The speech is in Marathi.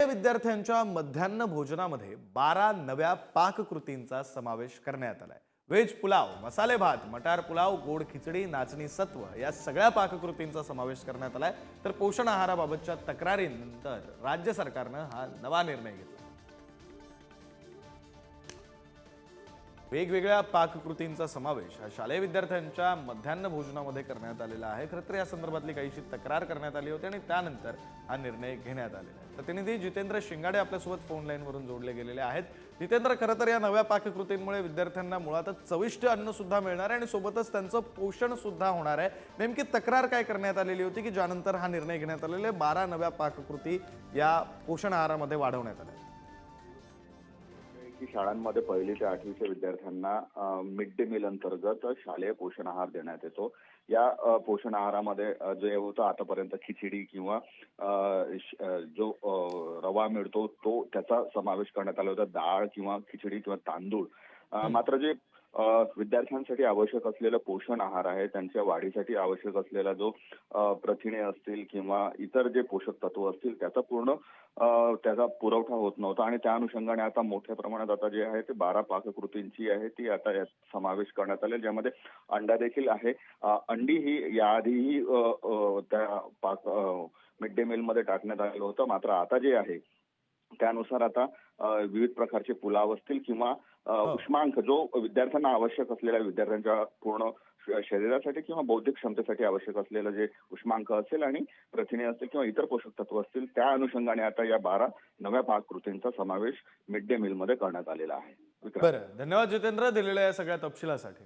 विद्यार्थ्यांच्या मध्यान्ह भोजनामध्ये 12 नव्या पाककृतींचा समावेश करण्यात आलाय। व्हेज पुलाव, मसाले भात, मटार पुलाव, गोड खिचडी, नाचणी सत्व या सगळ्या पाककृतींचा समावेश करण्यात आलाय। तर पोषण आहाराबाबतच्या तक्रारीनंतर राज्य सरकारनं हा नवा निर्णय घेतला। वेगवेगळ्या पाककृतींचा समावेश हा शालेय विद्यार्थ्यांच्या मध्यान्ह भोजनामध्ये करण्यात आलेला आहे। खरं तर या संदर्भातली काहीशी तक्रार करण्यात आली होती आणि त्यानंतर हा निर्णय घेण्यात आलेला आहे। प्रतिनिधी जितेंद्र शिंगाडे आपल्यासोबत फोन लाईनवरून जोडले गेलेले आहेत। जितेंद्र, खरं तर या नव्या पाककृतींमुळे विद्यार्थ्यांना मुळातच चविष्ट अन्न सुद्धा मिळणार आहे आणि सोबतच त्यांचं पोषण सुद्धा होणार आहे। नेमकी तक्रार काय करण्यात आलेली होती की ज्यानंतर हा निर्णय घेण्यात आलेला आहे? 12 नव्या पाककृती या पोषण आहारामध्ये वाढवण्यात आल्या। की शाळांमध्ये 1ली ते 8वीच्या विद्यार्थ्यांना मिड डे मील अंतर्गत शालेय पोषण आहार देण्यात येतो। या पोषण आहारामध्ये जे होतं आतापर्यंत खिचडी किंवा जो रवा मिळतो तो त्याचा समावेश करण्यात आला होता। डाळ किंवा खिचडी किंवा तांदूळ मात्र जे विद्यार्थ्यांसाठी आवश्यक असलेलं पोषण आहार आहे, त्यांच्या वाढीसाठी आवश्यक असलेला जो प्रथिने असतील किंवा इतर जे पोषक तत्व असतील त्याचा पूर्ण त्याचा पुरवठा होत नव्हता आणि त्या अनुषंगाने आता मोठ्या प्रमाणात आता जे आहे ते 12 पाककृतींची आहे ती आता यात समावेश करण्यात आले, ज्यामध्ये अंडा देखील आहे। अंडी ही याआधीही त्या मिड डे मील मध्ये टाकण्यात आलेलं होतं, मात्र आता जे आहे त्यानुसार आता विविध प्रकारचे पुलाव असतील किंवा उष्मांक जो विद्यार्थ्यांना आवश्यक असलेल्या विद्यार्थ्यांच्या पूर्ण शरीरासाठी किंवा बौद्धिक क्षमतेसाठी आवश्यक असलेलं जे उष्मांक असेल आणि प्रथिने असतील किंवा इतर पोषक तत्व असतील त्या अनुषंगाने आता या 12 नव्या पाककृतींचा समावेश मिड डे मील मध्ये करण्यात आलेला आहे। बरं, धन्यवाद जितेंद्र दिलेल्या या सगळ्या तपशिलासाठी।